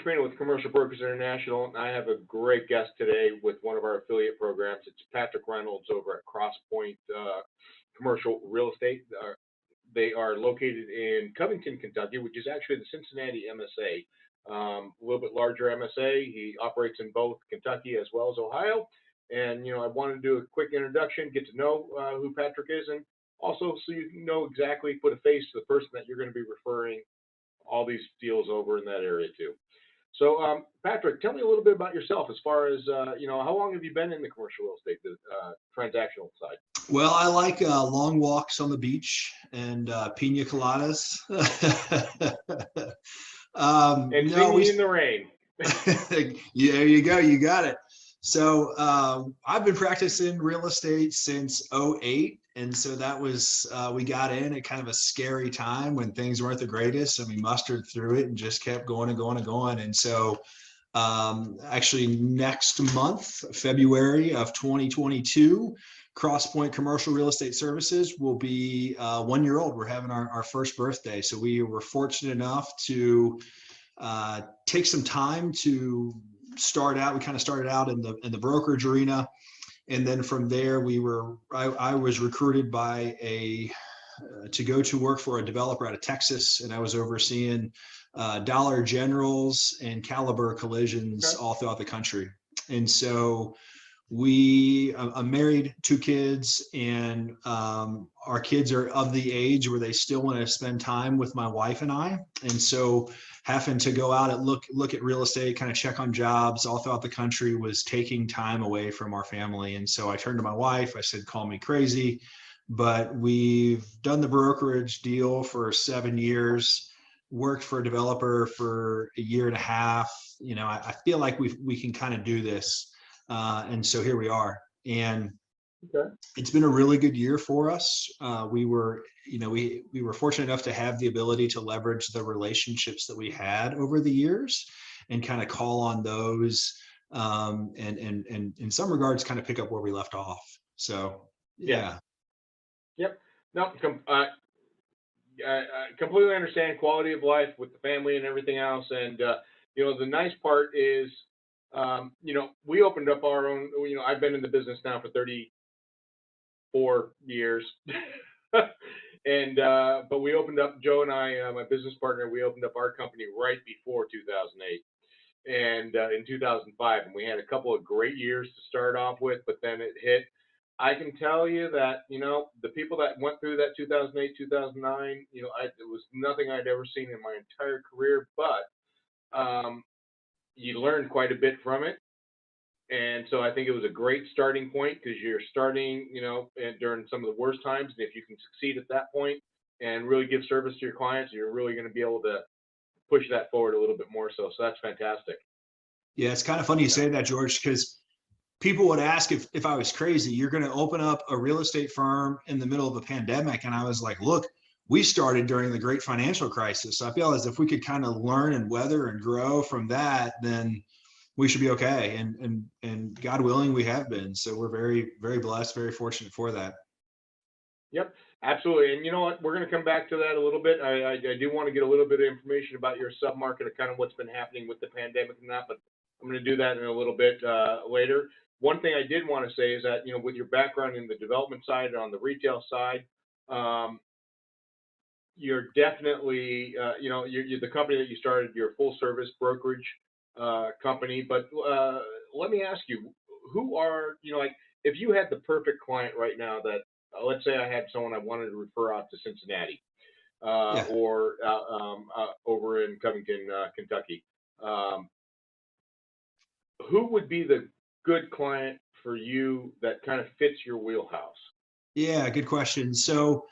Pino with Commercial Brokers International, and I have a great guest today with one of our affiliate programs. It's Patrick Reynolds over at CrossPoint Commercial Real Estate. They are located in Covington, Kentucky, which is actually the Cincinnati MSA. A little bit larger MSA. He operates in both Kentucky as well as Ohio. And, I wanted to do a quick introduction, get to know who Patrick is, and also so you know exactly, put a face to the person that you're going to be referring all these deals over in that area too. So, Patrick, tell me a little bit about yourself as far as, how long have you been in the commercial real estate, the transactional side? Well, I like long walks on the beach and pina coladas. And singing in the rain. Yeah, there you go. You got it. So I've been practicing real estate since '08. And so that was, we got in at kind of a scary time when things weren't the greatest, and we mustered through it and just kept going and going and going. And so actually next month, February of 2022, CrossPoint Commercial Real Estate Services will be 1 year old. We're having our first birthday. So we were fortunate enough to take some time to start out. We kind of started out in the brokerage arena. And then from there, I was recruited by to go to work for a developer out of Texas, and I was overseeing Dollar Generals and Caliber collisions all throughout the country. And so I'm married, 2 kids, and our kids are of the age where they still want to spend time with my wife and I. And so having to go out and look at real estate, kind of check on jobs all throughout the country was taking time away from our family. And so I turned to my wife, I said, call me crazy, but we've done the brokerage deal for 7 years, worked for a developer for 1.5 years. I feel like we can kind of do this. And so here we are. And it's been a really good year for us. We were fortunate enough to have the ability to leverage the relationships that we had over the years and kind of call on those, and in some regards kind of pick up where we left off. So yeah. Yep. No, completely understand quality of life with the family and everything else. And the nice part is, we opened up our own. I've been in the business now for 34 years. And but we opened up, Joe and I, my business partner, we opened up our company right before 2008, and in 2005, and we had a couple of great years to start off with, but then it hit. I can tell you that the people that went through that 2008, 2009, it was nothing I'd ever seen in my entire career, but you learned quite a bit from it. And so I think it was a great starting point, because you're starting, during some of the worst times. And if you can succeed at that point and really give service to your clients, you're really going to be able to push that forward a little bit more. So that's fantastic. Yeah, it's kind of funny you say that, George, because people would ask if I was crazy. You're going to open up a real estate firm in the middle of a pandemic. And I was like, look, we started during the great financial crisis. So I feel as if we could kind of learn and weather and grow from that, then we should be okay. And God willing, we have been. So we're very, very blessed, very fortunate for that. Yep, absolutely. And you know what? We're going to come back to that a little bit. I do want to get a little bit of information about your sub-market and kind of what's been happening with the pandemic and that, but I'm going to do that in a little bit later. One thing I did want to say is that, with your background in the development side and on the retail side, you're definitely, you're the company that you started, your full service brokerage company. But let me ask you, who are, if you had the perfect client right now that, let's say I had someone I wanted to refer out to Cincinnati or over in Covington, Kentucky, who would be the good client for you that kind of fits your wheelhouse? Yeah, good question. So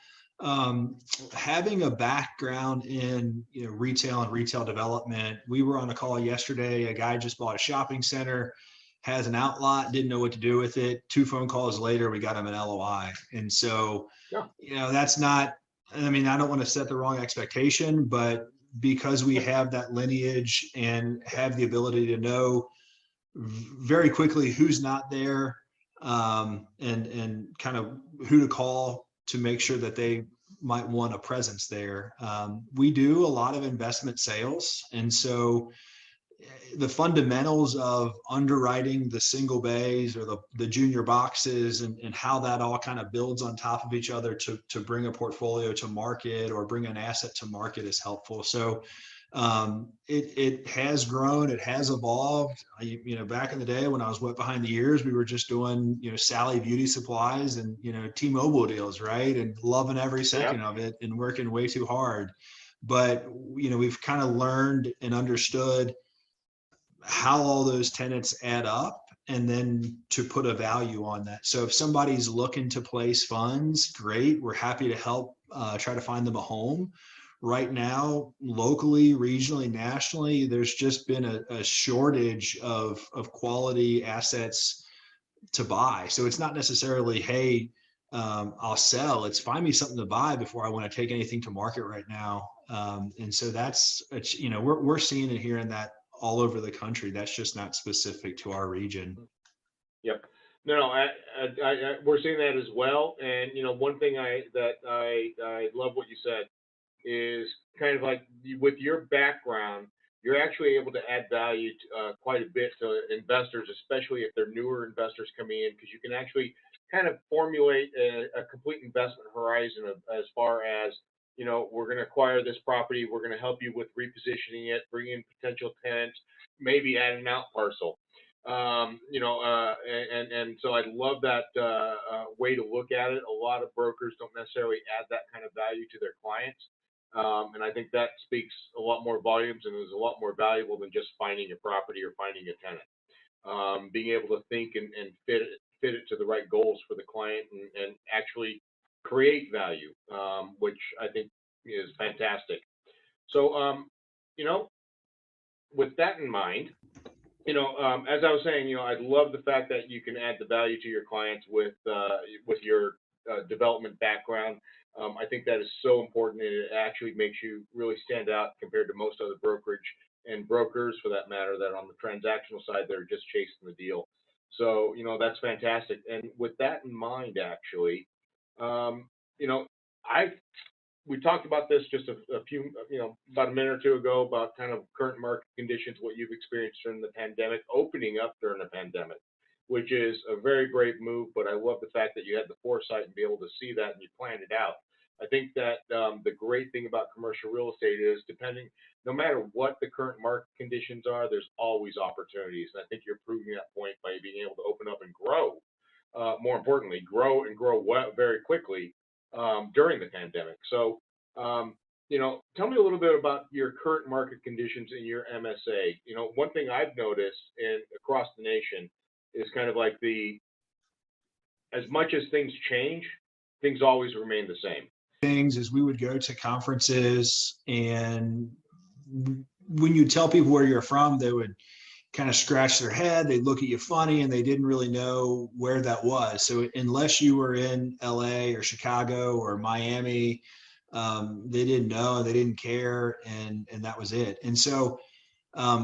having a background in retail and retail development, we were on a call yesterday. A guy just bought a shopping center, has an outlot, didn't know what to do with it. 2 phone calls later, we got him an LOI. And so, that's not, I don't want to set the wrong expectation, but because we have that lineage and have the ability to know very quickly who's not there, and kind of who to call to make sure that they might want a presence there. We do a lot of investment sales. And so the fundamentals of underwriting the single bays or the junior boxes and how that all kind of builds on top of each other to bring a portfolio to market or bring an asset to market is helpful. So it has grown, it has evolved. Back in the day when I was wet behind the ears, we were just doing, Sally Beauty Supplies and, T-Mobile deals, right? And loving every second of it and working way too hard. But, we've kind of learned and understood how all those tenants add up and then to put a value on that. So if somebody's looking to place funds, great. We're happy to help try to find them a home. Right now, locally, regionally, nationally, there's just been a shortage of quality assets to buy. So it's not necessarily, hey, I'll sell. It's find me something to buy before I want to take anything to market right now. And so we're seeing and hearing that all over the country. That's just not specific to our region. Yep. No, we're seeing that as well. And one thing I love what you said is kind of like with your background, you're actually able to add value to, quite a bit to investors, especially if they're newer investors coming in, because you can actually kind of formulate a complete investment horizon as far as, we're going to acquire this property, we're going to help you with repositioning it, bring in potential tenants, maybe add an out parcel. And so I love that way to look at it. A lot of brokers don't necessarily add that kind of value to their clients. And I think that speaks a lot more volumes and is a lot more valuable than just finding a property or finding a tenant. Being able to think and fit it to the right goals for the client and actually create value, which I think is fantastic. So, with that in mind, as I was saying, I love the fact that you can add the value to your clients with your development background. I think that is so important, and it actually makes you really stand out compared to most other brokerage and brokers, for that matter, that on the transactional side, they're just chasing the deal. So, that's fantastic. And with that in mind, actually, I we talked about this just a few, about a minute or two ago about kind of current market conditions, what you've experienced during the pandemic, opening up during the pandemic, which is a very brave move. But I love the fact that you had the foresight and be able to see that and you planned it out. I think that the great thing about commercial real estate is no matter what the current market conditions are, there's always opportunities. And I think you're proving that point by being able to open up and grow. More importantly, grow very quickly during the pandemic. So, tell me a little bit about your current market conditions in your MSA. One thing I've noticed across the nation is kind of like as much as things change, things always remain the same. Things as we would go to conferences, and when you tell people where you're from, they would kind of scratch their head, they look at you funny, and they didn't really know where that was. So unless you were in LA or Chicago or Miami, they didn't know, they didn't care, and that was it. And so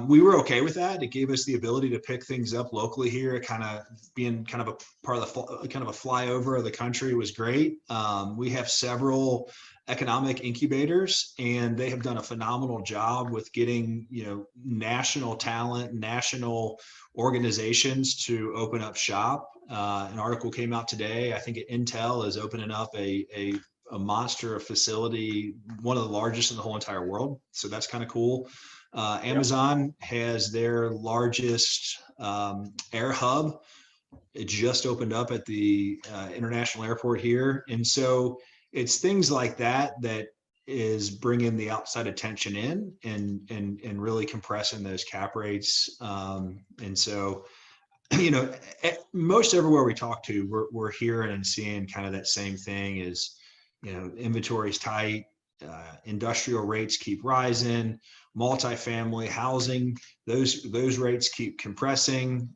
we were okay with that. It gave us the ability to pick things up locally here. It kind of being kind of a part of kind of a flyover of the country was great. We have several economic incubators, and they have done a phenomenal job with getting, national talent, national organizations to open up shop. An article came out today. I think Intel is opening up a monster facility, one of the largest in the whole entire world. So that's kind of cool. Amazon has their largest air hub. It just opened up at the international airport here. And so it's things like that is bringing the outside attention in and really compressing those cap rates. And so, most everywhere we talk to, we're hearing and seeing kind of that same thing is, inventory's tight, industrial rates keep rising, multifamily housing, those rates keep compressing.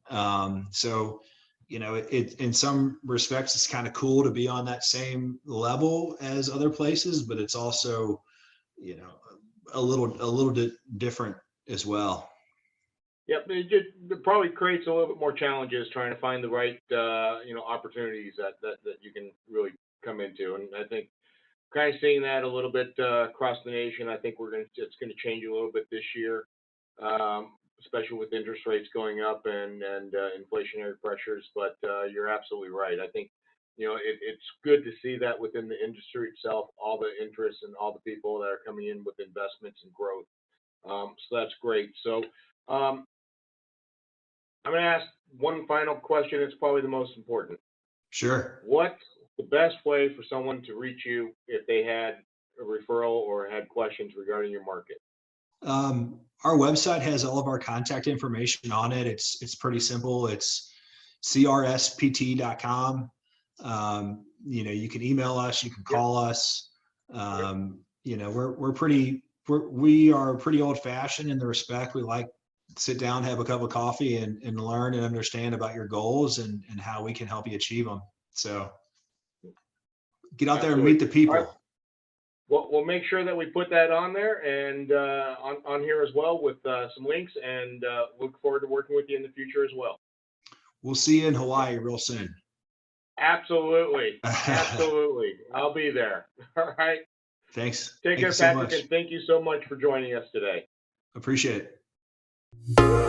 So, it in some respects, it's kind of cool to be on that same level as other places, but it's also, a little bit different as well. Yep, it probably creates a little bit more challenges trying to find the right, opportunities that you can really come into. And I think kind of seeing that a little bit across the nation. I think it's going to change a little bit this year. especially with interest rates going up and inflationary pressures. But you're absolutely right. I think, it's good to see that within the industry itself, all the interest and all the people that are coming in with investments and growth. So that's great. So I'm going to ask one final question. It's probably the most important. Sure. What's the best way for someone to reach you if they had a referral or had questions regarding your market? Our website has all of our contact information on it. It's pretty simple. It's crspt.com. You can email us, you can call us. We are pretty old fashioned in the respect we like to sit down, have a cup of coffee and learn and understand about your goals and how we can help you achieve them. So get out there and meet the people. Right. Well, we'll make sure that we put that on there and on here as well with some links, and look forward to working with you in the future as well. We'll see you in Hawaii real soon. Absolutely. Absolutely. I'll be there. All right. Thanks. Take care, Patrick, and thank you so much for joining us today. Appreciate it.